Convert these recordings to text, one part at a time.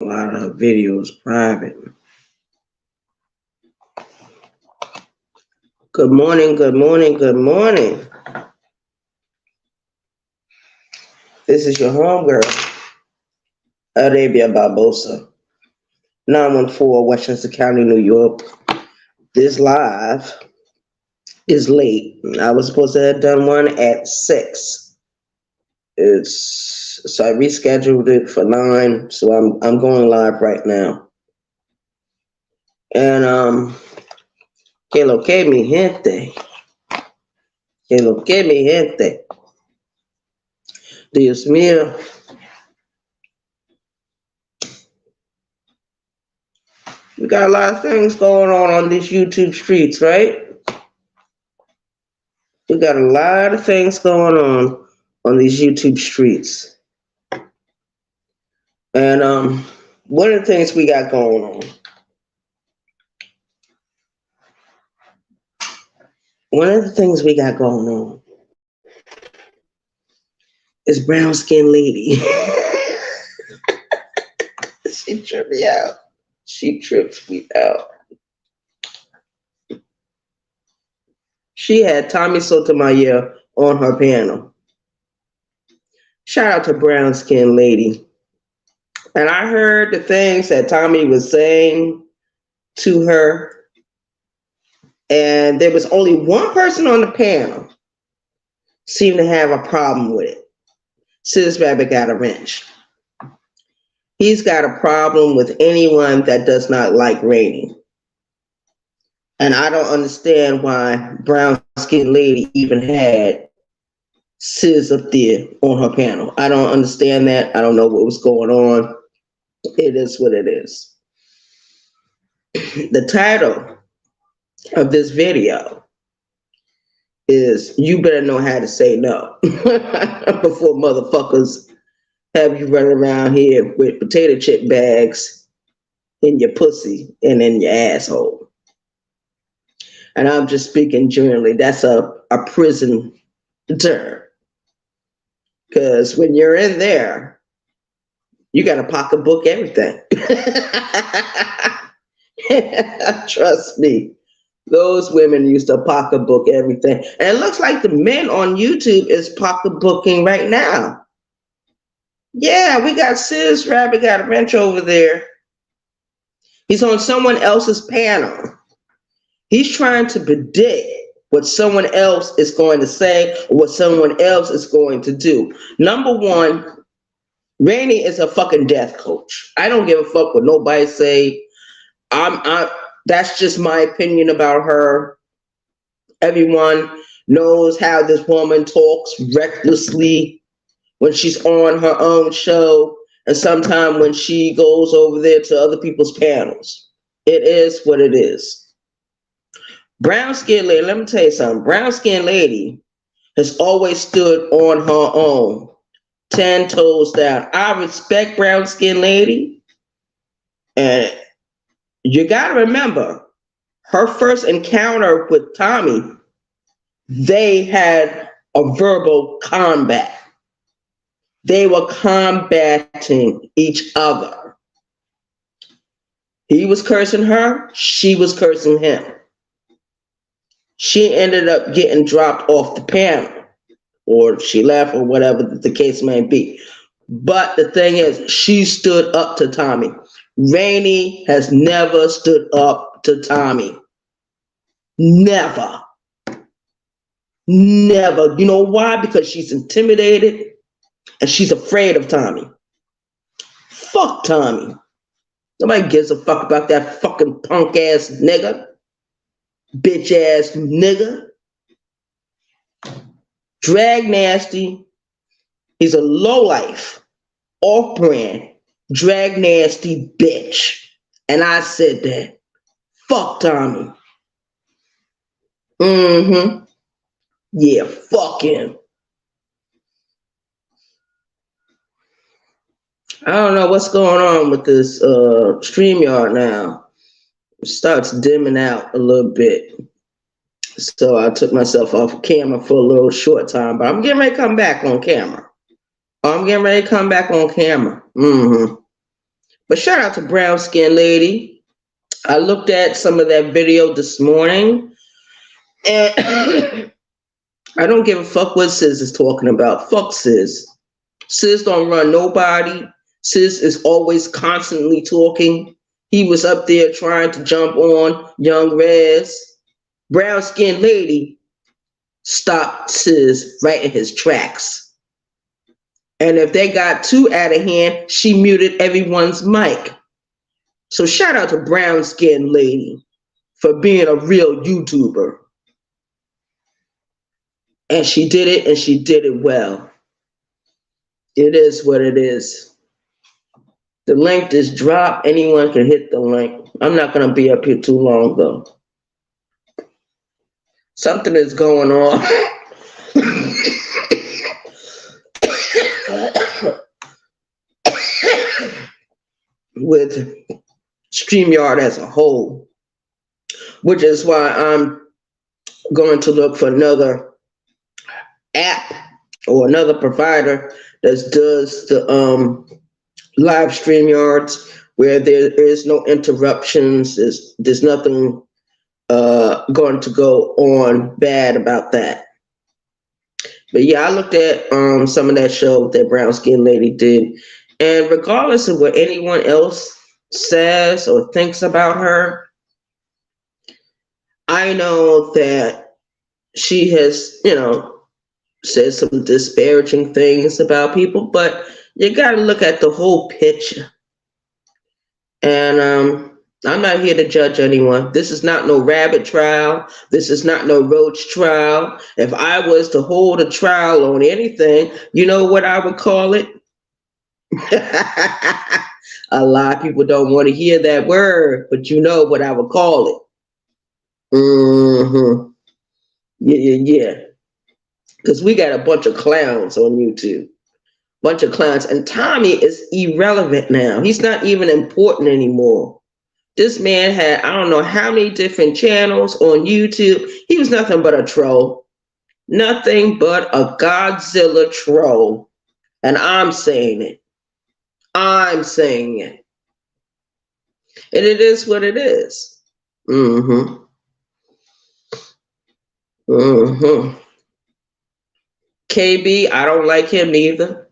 A lot of her videos private. Good morning, good morning, good morning. This is your homegirl, Arabia Barbosa, 914 Westchester County, New York. This live is late. I was supposed to have done one at 6. So I rescheduled it for 9, so I'm going live right now. And que lo que mi gente. Que lo que mi gente. Dios mío. We got a lot of things going on these YouTube streets, right? We got a lot of things going on these YouTube streets. And one of the things we got going on. One of the things we got going on is brown skin lady. She tripped me out. She tripped me out. She had Tommy Sotomayor on her panel. Shout out to brown skin lady. And I heard the things that Tommy was saying to her. And there was only one person on the panel seemed to have a problem with it. Sis Rabbit got a wrench. He's got a problem with anyone that does not like Rainey. And I don't understand why brown skin lady even had Sis up there on her panel. I don't understand that. I don't know what was going on. It is what it is. The title of this video is "You Better Know How to Say No" before motherfuckers have you running around here with potato chip bags in your pussy and in your asshole. And I'm just speaking generally. That's a prison term. Because when you're in there, you got to pocketbook everything. Trust me. Those women used to pocketbook everything. And it looks like the men on YouTube is pocketbooking right now. Yeah, we got Sis Rabbit got a wrench over there. He's on someone else's panel. He's trying to predict what someone else is going to say or what someone else is going to do. Number one, Rainey is a fucking death coach. I don't give a fuck what nobody say. That's just my opinion about her. Everyone knows how this woman talks recklessly when she's on her own show and sometimes when she goes over there to other people's panels. It is what it is. Brown skin lady, let me tell you something. Brown skin lady has always stood on her own, 10 toes down. I respect brown skin lady. And you got to remember, her first encounter with Tommy, they had a verbal combat. They were combating each other. He was cursing her. She was cursing him. She ended up getting dropped off the panel, or she left, or whatever the case may be. But the thing is, she stood up to Tommy. Rainey has never stood up to Tommy. Never. Never. You know why? Because she's intimidated and she's afraid of Tommy. Fuck Tommy. Nobody gives a fuck about that fucking punk ass nigga. Bitch ass nigga. Drag nasty. He's a lowlife, off-brand, drag nasty bitch. And I said that. Fuck Tommy. Yeah, fuck him. I don't know what's going on with this StreamYard now. It starts dimming out a little bit. So I took myself off camera for a little short time, but I'm getting ready to come back on camera. But shout out to brown skin lady. I looked at some of that video this morning, and I don't give a fuck what Sis is talking about. Fuck Sis. Sis don't run nobody. Sis is always constantly talking. He was up there trying to jump on Young Rez. Brown skinned lady stopped Sis right in his tracks. And if they got too out of hand, she muted everyone's mic. So shout out to brown skinned lady for being a real YouTuber. And she did it, and she did it well. It is what it is. The link is dropped. Anyone can hit the link. I'm not going to be up here too long, though. Something is going on. With StreamYard as a whole, which is why I'm going to look for another app or another provider that does the live StreamYards where there is no interruptions. There's nothing going to go on bad about that. But yeah, I looked at some of that show that brown skin lady did, and regardless of what anyone else says or thinks about her, I know that she has, said some disparaging things about people, but you got to look at the whole picture. And I'm not here to judge anyone. This is not no rabbit trial. This is not no roach trial. If I was to hold a trial on anything, you know what I would call it? A lot of people don't want to hear that word, but you know what I would call it. Mm-hmm. Yeah. Because we got a bunch of clowns on YouTube. Bunch of clowns. And Tommy is irrelevant now. He's not even important anymore. This man had, I don't know how many different channels on YouTube. He was nothing but a troll. Nothing but a Godzilla troll. And I'm saying it. I'm saying it. And it is what it is. Mm-hmm. Mm-hmm. KB, I don't like him neither.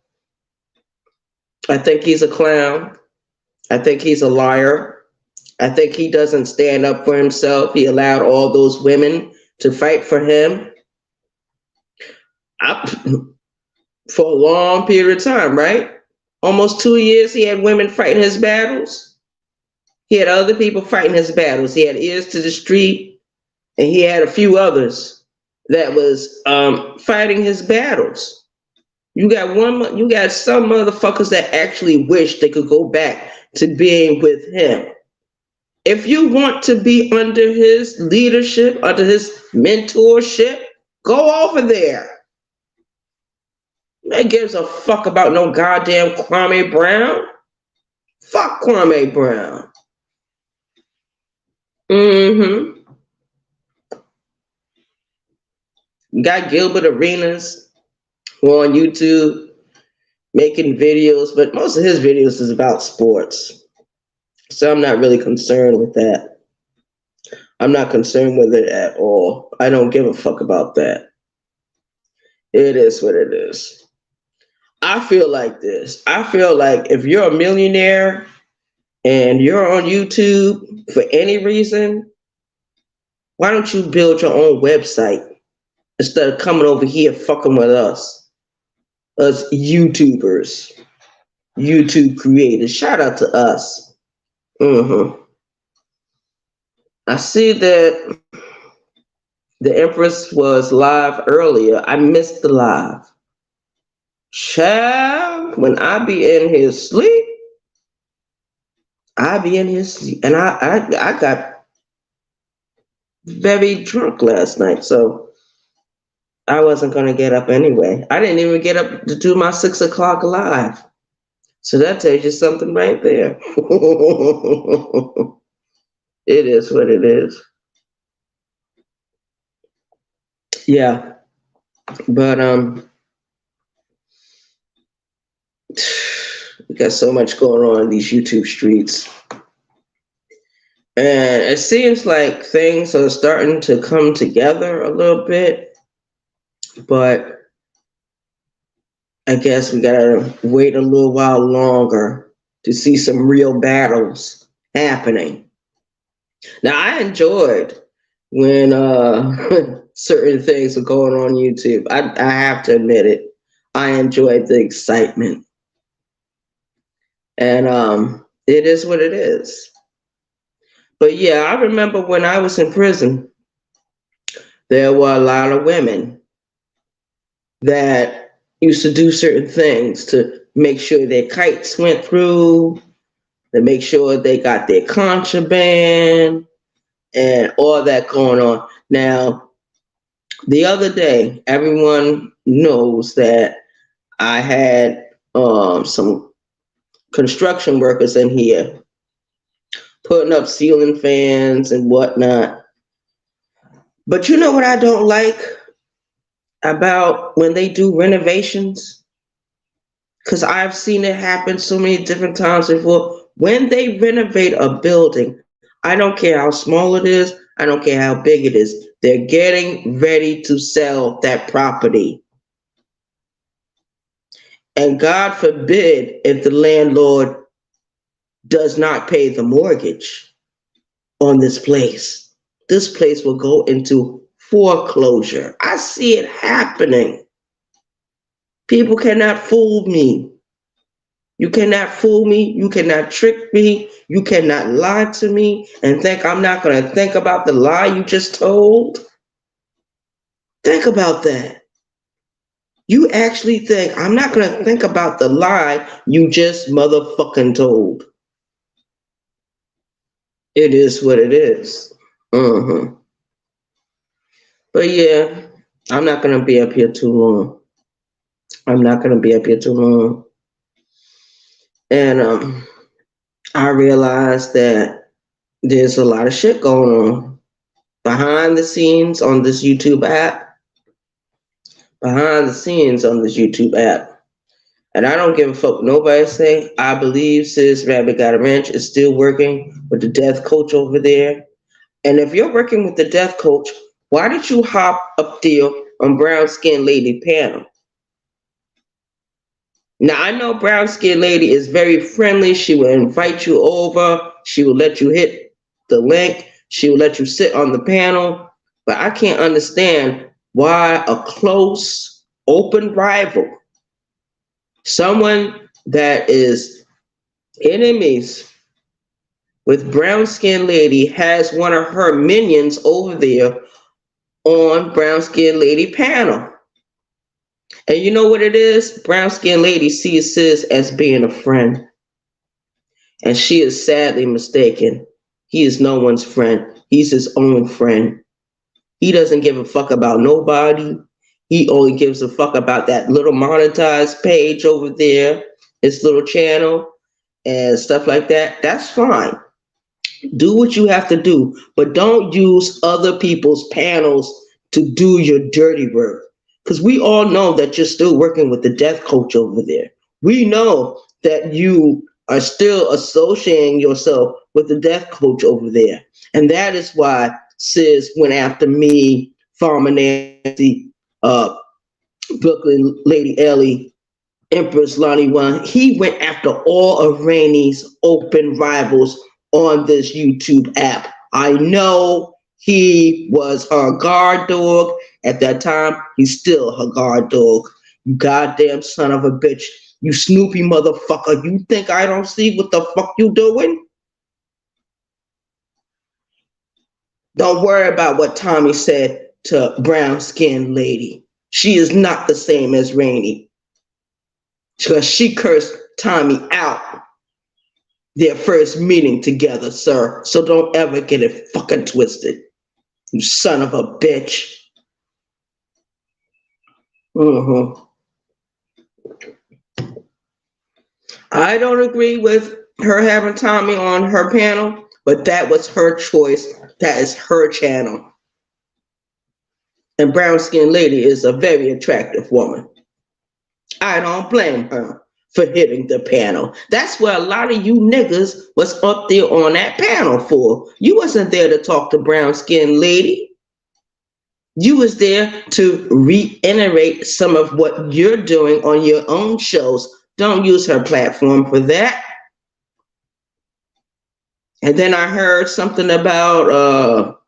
I think he's a clown. I think he's a liar. I think he doesn't stand up for himself. He allowed all those women to fight for him for a long period of time, right? Almost 2 years he had women fighting his battles. He had other people fighting his battles. He had Ears to the Street, and he had a few others that was fighting his battles. You got some motherfuckers that actually wish they could go back to being with him. If you want to be under his leadership, under his mentorship, go over there. Nobody gives a fuck about no goddamn Kwame Brown. Fuck Kwame Brown. Mm-hmm. You got Gilbert Arenas who on YouTube making videos, but most of his videos is about sports. So I'm not really concerned with that. I'm not concerned with it at all. I don't give a fuck about that. It is what it is. I feel like this. I feel like if you're a millionaire and you're on YouTube for any reason, why don't you build your own website instead of coming over here fucking with us YouTubers, YouTube creators? Shout out to us. Mm-hmm. I see that the Empress was live earlier. I missed the live. Child, when I be in his sleep, I be in his sleep. And I got very drunk last night, so I wasn't going to get up anyway. I didn't even get up to do my 6 o'clock live. So that tells you something right there. It is what it is. Yeah. But We got so much going on in these YouTube streets. And it seems like things are starting to come together a little bit, but I guess we gotta wait a little while longer to see some real battles happening. Now, I enjoyed when certain things were going on YouTube. I have to admit it. I enjoyed the excitement. And it is what it is. But yeah, I remember when I was in prison, there were a lot of women that used to do certain things to make sure their kites went through, to make sure they got their contraband and all that going on. Now, the other day, everyone knows that I had some construction workers in here putting up ceiling fans and whatnot. But you know what I don't like about when they do renovations? Because I've seen it happen so many different times before. When they renovate a building, I don't care how small it is, I don't care how big it is, they're getting ready to sell that property. And God forbid if the landlord does not pay the mortgage on this place. This place will go into foreclosure. I see it happening. People cannot fool me. You cannot fool me. You cannot trick me. You cannot lie to me and think I'm not going to think about the lie you just told. Think about that. You actually think I'm not going to think about the lie you just motherfucking told. It is what it is. But yeah, I'm not going to be up here too long. And I realized that there's a lot of shit going on behind the scenes on this YouTube app. And I don't give a fuck what nobody say. I believe Sis Rabbit Got a Wrench is still working with the death coach over there. And if you're working with the death coach, why did you hop up there on Brown Skin Lady panel? Now, I know Brown Skin Lady is very friendly. She will invite you over. She will let you hit the link. She will let you sit on the panel. But I can't understand why a close, open rival, someone that is enemies with Brown Skin Lady, has one of her minions over there on Brown Skin Lady panel. And you know what it is? Brown Skin Lady sees Sis as being a friend. And she is sadly mistaken. He is no one's friend. He's his own friend. He doesn't give a fuck about nobody. He only gives a fuck about that little monetized page over there, his little channel and stuff like that. That's fine. Do what you have to do, but don't use other people's panels to do your dirty work. Because we all know that you're still working with the death coach over there. We know that you are still associating yourself with the death coach over there. And that is why Sis went after me, Farmer Nancy, Brooklyn Lady Ellie, Empress Lonnie One. He went after all of Rainey's open rivals on this YouTube app. I know he was her guard dog at that time. He's still her guard dog. You goddamn son of a bitch. You Snoopy motherfucker. You think I don't see what the fuck you doing? Don't worry about what Tommy said to Brown Skin Lady. She is not the same as Rainey. Because she cursed Tommy out their first meeting together, sir. So don't ever get it fucking twisted. You son of a bitch. I don't agree with her having Tommy on her panel, but that was her choice. That is her channel. And Brown Skin Lady is a very attractive woman. I don't blame her for hitting the panel. That's where a lot of you niggas was up there on that panel for. You wasn't there to talk to brown skinned lady. You was there to reiterate some of what you're doing on your own shows. Don't use her platform for that. And then I heard something about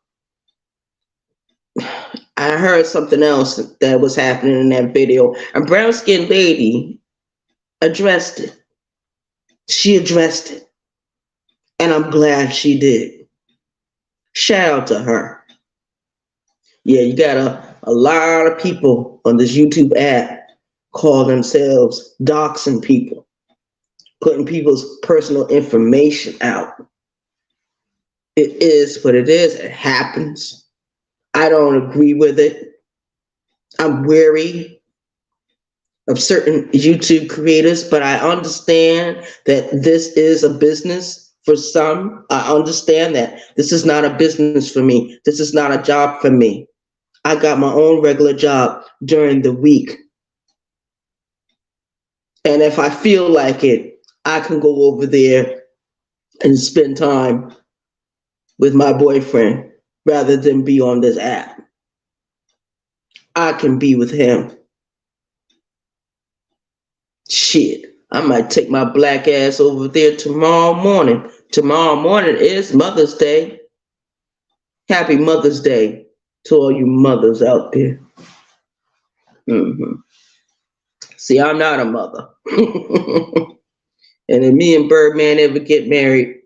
I heard something else that was happening in that video. A brown skinned lady addressed it. She addressed it. And I'm glad she did. Shout out to her. Yeah, you got a lot of people on this YouTube app call themselves doxing people, putting people's personal information out. It is what it is. It happens. I don't agree with it. I'm wary of certain YouTube creators, but I understand that this is a business for some. I understand that this is not a business for me. This is not a job for me. I got my own regular job during the week. And if I feel like it, I can go over there and spend time with my boyfriend rather than be on this app. I can be with him. Shit, I might take my black ass over there tomorrow morning. Tomorrow morning is Mother's Day. Happy Mother's Day to all you mothers out there. See, I'm not a mother. And if me and Birdman ever get married,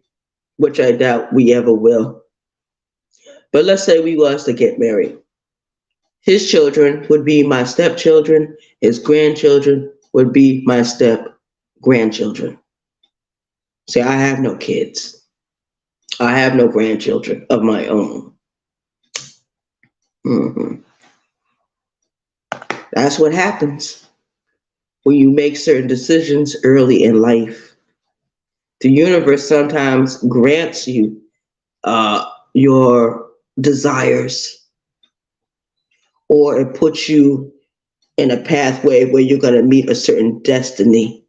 which I doubt we ever will, but let's say we was to get married, his children would be my stepchildren, his grandchildren would be my step-grandchildren. See, I have no kids. I have no grandchildren of my own. That's what happens when you make certain decisions early in life. The universe sometimes grants you your desires, or it puts you in a pathway where you're going to meet a certain destiny.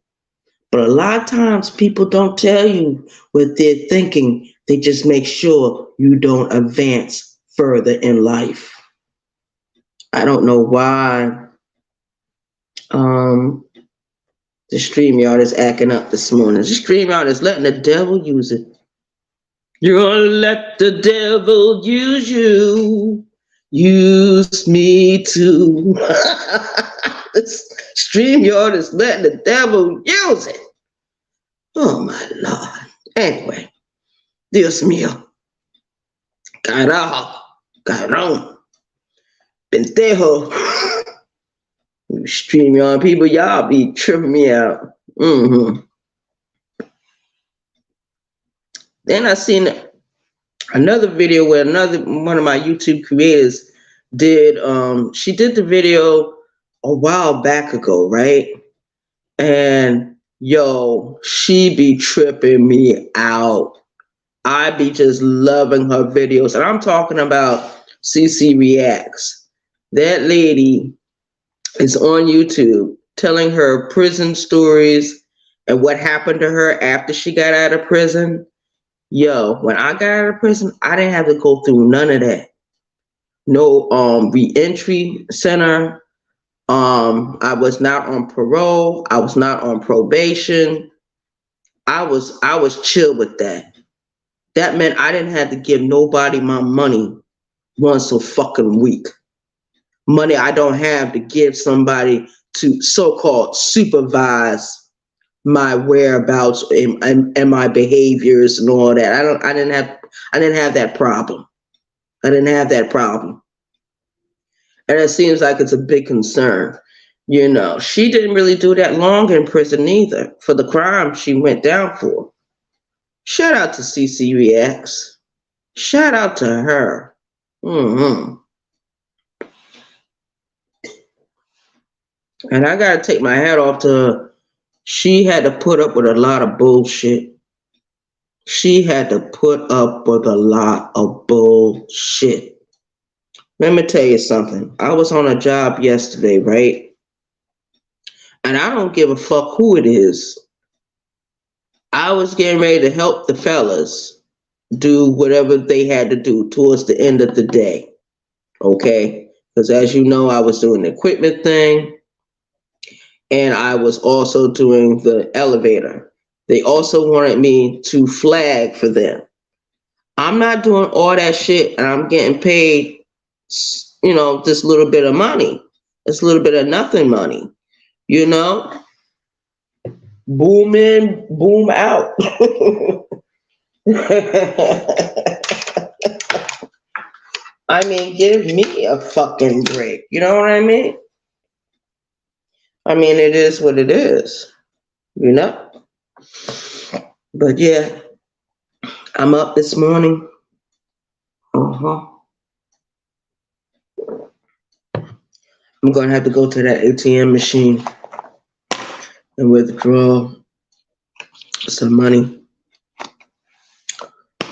But a lot of times people don't tell you what they're thinking. They just make sure you don't advance further in life. I don't know why the StreamYard is acting up this morning. The StreamYard is letting the devil use it. You're gonna let the devil use you. Use me too. StreamYard is letting the devil use it. Oh my Lord. Anyway, Dios mío. Carajo. Carón. Pendejo. StreamYard people, y'all be tripping me out. Then I seen another video where one of my YouTube creators did, she did the video a while back ago, right? And yo, she be tripping me out. I be just loving her videos. And I'm talking about CC Reacts. That lady is on YouTube telling her prison stories and what happened to her after she got out of prison. Yo, when I got out of prison, I didn't have to go through none of that. No re-entry center. I was not on parole. I was not on probation. I was chill with that. That meant I didn't have to give nobody my money once a fucking week. Money I don't have to give somebody to so-called supervise my whereabouts and my behaviors and all that. I didn't have that problem. I didn't have that problem. And it seems like it's a big concern. You know, she didn't really do that long in prison either for the crime she went down for. Shout out to CC Reacts. Shout out to her. And I gotta take my hat off to her. She had to put up with a lot of bullshit. She had to put up with a lot of bullshit. Let me tell you something. I was on a job yesterday, right? And I don't give a fuck who it is. I was getting ready to help the fellas do whatever they had to do towards the end of the day. Okay? Because as you know, I was doing the equipment thing and I was also doing the elevator. They also wanted me to flag for them. I'm not doing all that shit and I'm getting paid, this little bit of money. This little bit of nothing money, you know? Boom in, boom out. I mean, give me a fucking break. You know what I mean? I mean, it is what it is, you know? But yeah, I'm up this morning. Uh-huh. I'm going to have to go to that ATM machine and withdraw some money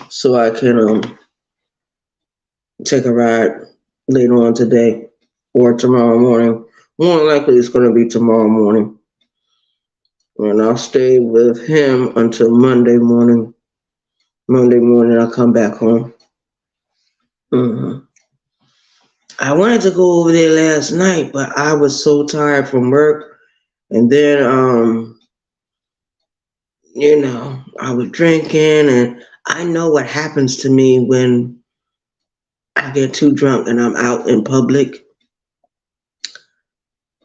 so I can take a ride later on today or tomorrow morning. More than likely, it's going to be tomorrow morning. And I'll stay with him until Monday morning. Monday morning, I'll come back home. Mm-hmm. I wanted to go over there last night, but I was so tired from work. And then, I was drinking, and I know what happens to me when I get too drunk and I'm out in public.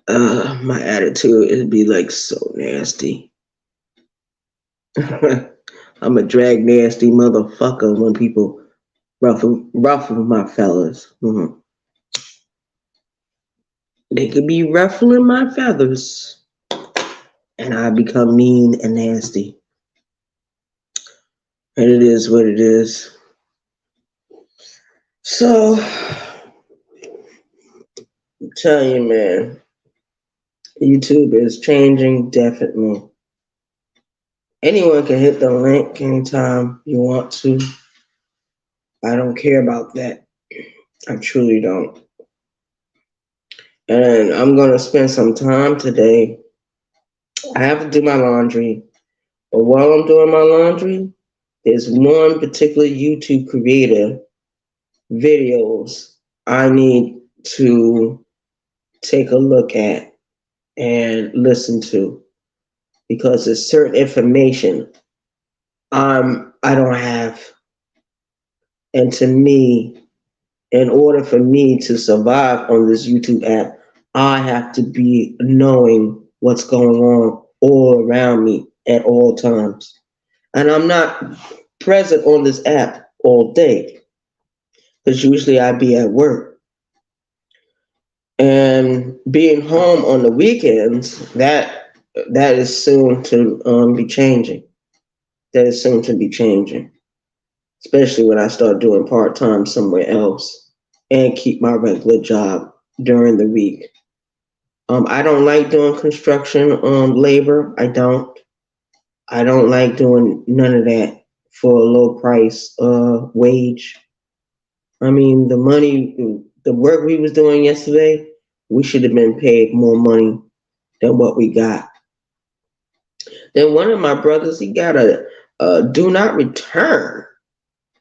My attitude would be like so nasty. I'm a drag nasty motherfucker when people ruffle my fellas. Mm-hmm. They could be ruffling my feathers, and I become mean and nasty. And it is what it is. So, I'm telling you, man, YouTube is changing definitely. Anyone can hit the link anytime you want to. I don't care about that. I truly don't. And I'm going to spend some time today. I have to do my laundry. But while I'm doing my laundry, there's one particular YouTube creator videos I need to take a look at and listen to because there's certain information I don't have. And to me, in order for me to survive on this YouTube app, I have to be knowing what's going on all around me at all times. And I'm not present on this app all day because usually I be at work. And being home on the weekends, that is soon to be changing. That is soon to be changing, especially when I start doing part-time somewhere else and keep my regular job during the week. I don't like doing construction labor. I don't like doing none of that for a low price wage. I mean, the work we was doing yesterday, we should have been paid more money than what we got. Then one of my brothers, he got a do not return.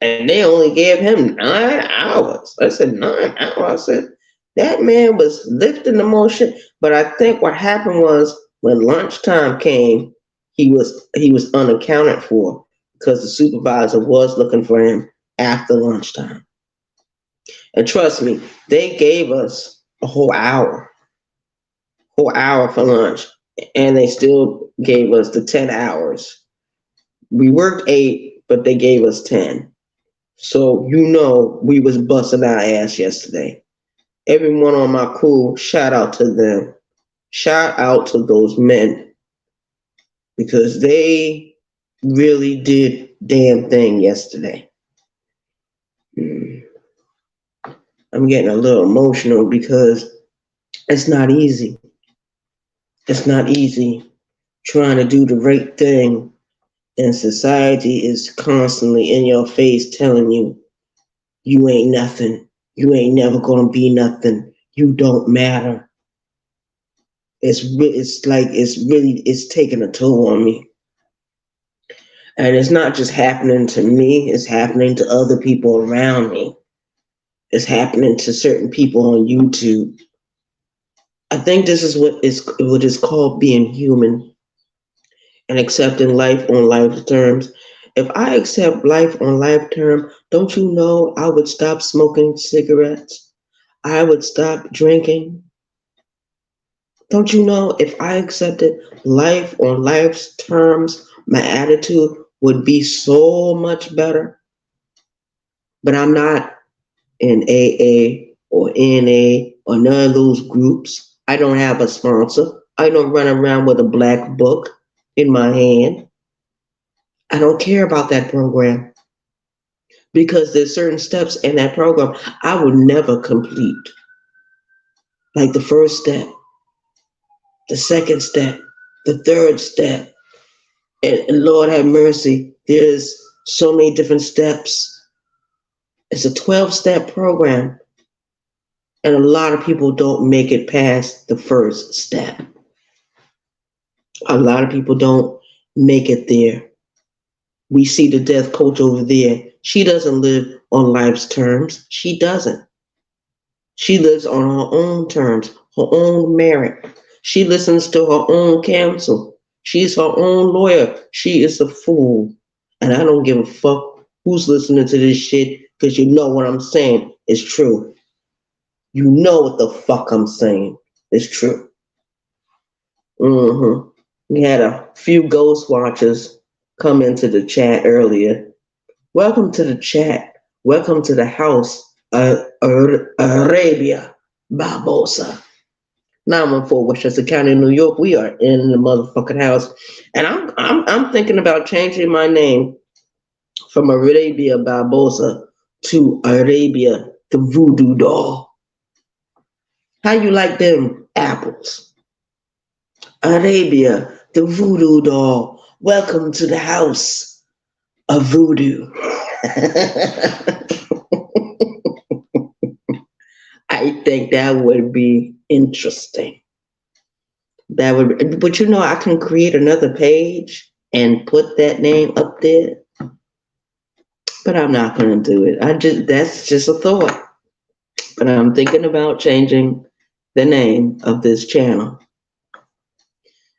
And they only gave him 9 hours. I said, 9 hours? I said, that man was lifting the motion. But I think what happened was when lunchtime came, he was unaccounted for because the supervisor was looking for him after lunchtime. And trust me, they gave us a whole hour for lunch. And they still gave us the 10 hours. We worked 8, but they gave us 10. So, we was busting our ass yesterday. Everyone on my crew, shout out to them. Shout out to those men. Because they really did damn thing yesterday. I'm getting a little emotional because it's not easy. It's not easy trying to do the right thing. And society is constantly in your face telling you, you ain't nothing. You ain't never gonna be nothing. You don't matter. It's taking a toll on me. And it's not just happening to me, it's happening to other people around me. It's happening to certain people on YouTube. I think this is what is called being human and accepting life on life terms. If I accept life on life term, don't you know I would stop smoking cigarettes? I would stop drinking. Don't you know if I accepted life on life's terms, my attitude would be so much better? But I'm not in AA or NA or none of those groups. I don't have a sponsor. I don't run around with a black book in my hand. I don't care about that program because there's certain steps in that program I would never complete. Like the first step, the second step, the third step. And Lord have mercy, there's so many different steps. It's a 12-step program, and a lot of people don't make it past the first step. A lot of people don't make it there. We see the death coach over there. She doesn't live on life's terms. She doesn't. She lives on her own terms, her own merit. She listens to her own counsel. She's her own lawyer. She is a fool. And I don't give a fuck who's listening to this shit because you know what I'm saying is true. You know what the fuck I'm saying is true. Mm-hmm. We had a few ghost watchers come into the chat earlier. Welcome to the chat. Welcome to the house, Arabia Barbosa. 914 Westchester County, New York. We are in the motherfucking house, and I'm thinking about changing my name from Arabia Barbosa to Arabia the Voodoo Doll. How you like them apples? Arabia the Voodoo Doll. Welcome to the house of voodoo. I think that would be interesting. That would, but you know, I can create another page and put that name up there. But I'm not gonna do it. That's just a thought. But I'm thinking about changing the name of this channel.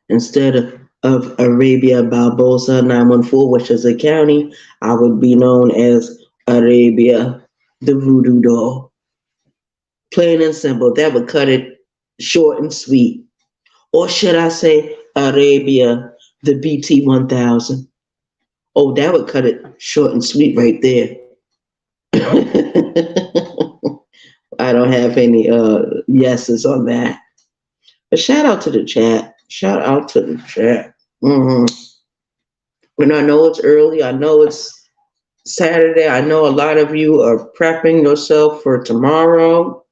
Instead of Arabia Barbosa 914, which is a county, I would be known as Arabia the Voodoo Doll. Plain and simple. That would cut it short and sweet. Or should I say Arabia the BT 1000? Oh, that would cut it short and sweet right there. I don't have any yeses on that. But shout out to the chat. Shout out to the chat. Mm-hmm. And I know it's early. I know it's Saturday. I know a lot of you are prepping yourself for tomorrow.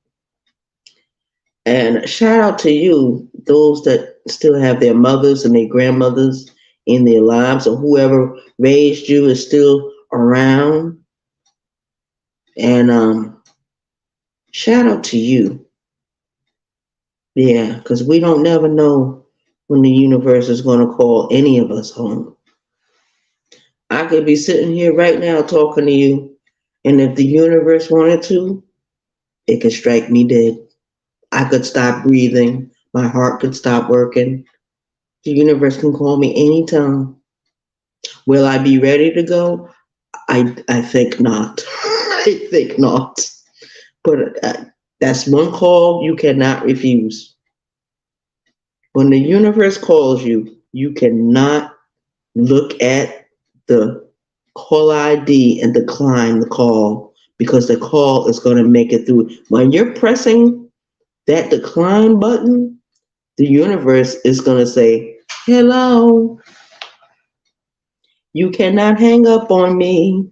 And shout out to you, those that still have their mothers and their grandmothers in their lives, or whoever raised you is still around. And shout out to you. Yeah, because we don't never know when the universe is going to call any of us home. I could be sitting here right now talking to you, and if the universe wanted to, it could strike me dead. I could stop breathing. My heart could stop working. The universe can call me anytime. Will I be ready to go? I think not. I think not. But that's one call you cannot refuse. When the universe calls you, you cannot look at the call ID and decline the call because the call is going to make it through. When you're pressing that decline button, the universe is going to say, hello, you cannot hang up on me.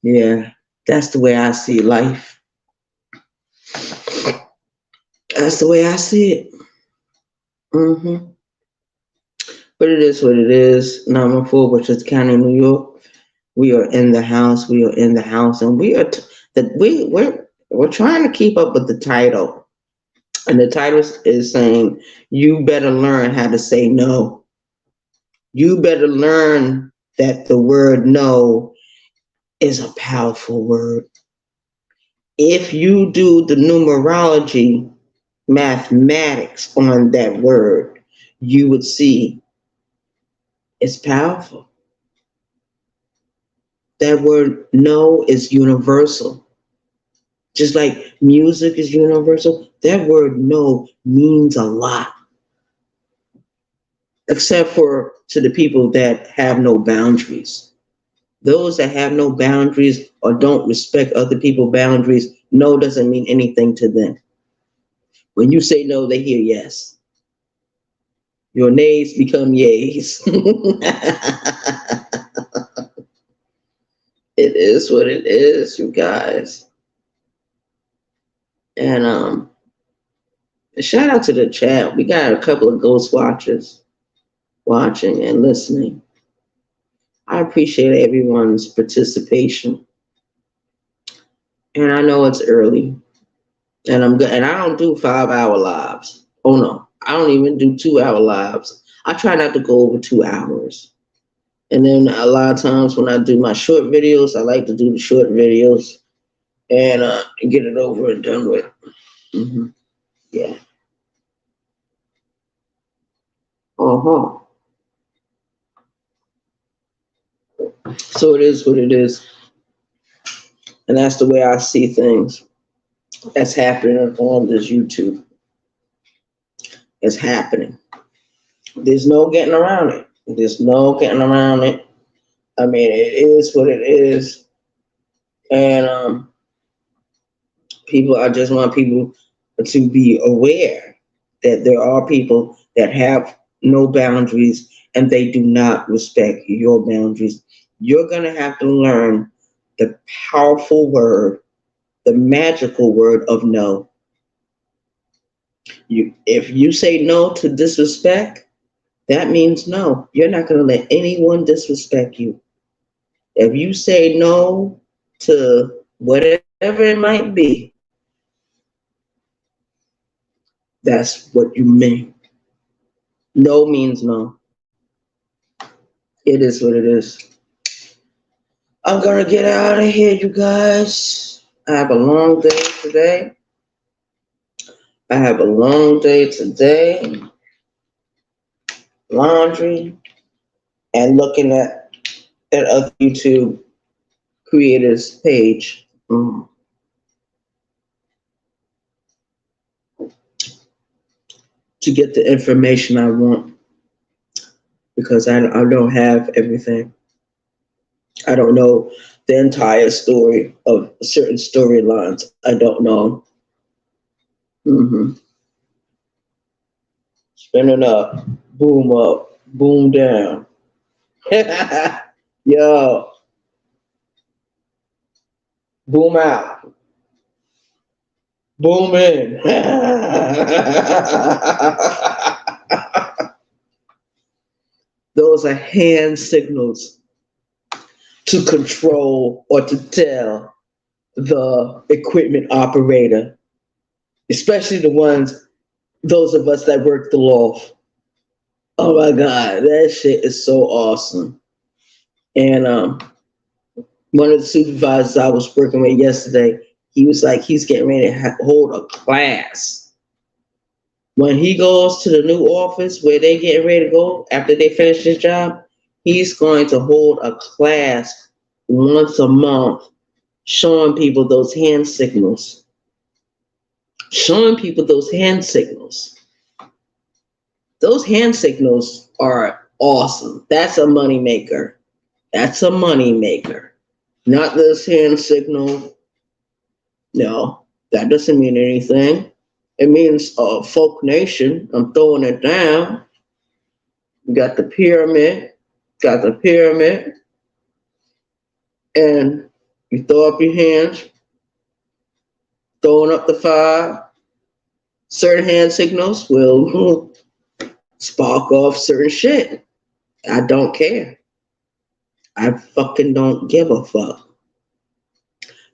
Yeah, that's the way I see life. That's the way I see it. Mm-hmm. But it is what it is. 914, which is County, New York. We are in the house. We are in the house, and we are. We're trying to keep up with the title. And the title is saying, you better learn how to say no. You better learn that the word no is a powerful word. If you do the numerology, mathematics on that word, you would see it's powerful. That word no is universal. Just like music is universal, that word no means a lot. Except for to the people that have no boundaries. Those that have no boundaries or don't respect other people's boundaries, no doesn't mean anything to them. When you say no, they hear yes. Your nays become yays. It is what it is, you guys. And shout out to the chat. We got a couple of ghost watchers watching and listening. I appreciate everyone's participation. And I know it's early. And I'm good. And I don't do 5-hour lives. Oh no. I don't even do 2-hour lives. I try not to go over 2 hours. And then a lot of times when I do my short videos, I like to do the short videos and get it over and done with. Mm-hmm. Yeah. Uh-huh. So it is what it is. And that's the way I see things. That's happening on this YouTube. It's happening. There's no getting around it. There's no getting around it. I mean, it is what it is. And I just want people to be aware that there are people that have no boundaries and they do not respect your boundaries. You're going to have to learn the powerful word, the magical word of no. If you say no to disrespect, that means no. You're not going to let anyone disrespect you. If you say no to whatever it might be, that's what you mean. No means no. It is what it is. I'm going to get out of here, you guys. I have a long day today. Laundry and looking at other YouTube creators' page. To get the information I want. Because I don't have everything. I don't know the entire story of certain storylines. I don't know. Spinning up, boom down. Yo, boom out, boom in. Those are hand signals to control or to tell the equipment operator, especially those of us that work the loft. Oh my God, that shit is so awesome. And one of the supervisors I was working with yesterday, he was like, he's getting ready to hold a class. When he goes to the new office where they getting ready to go after they finish his job, he's going to hold a class once a month showing people those hand signals. Those hand signals are awesome. That's a money maker. Not this hand signal. No, that doesn't mean anything. It means folk nation. I'm throwing it down. You got the pyramid. And you throw up your hands, throwing up the fire. Certain hand signals will spark off certain shit. I don't care. I fucking don't give a fuck.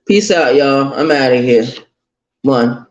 Peace out, y'all. I'm out of here. One.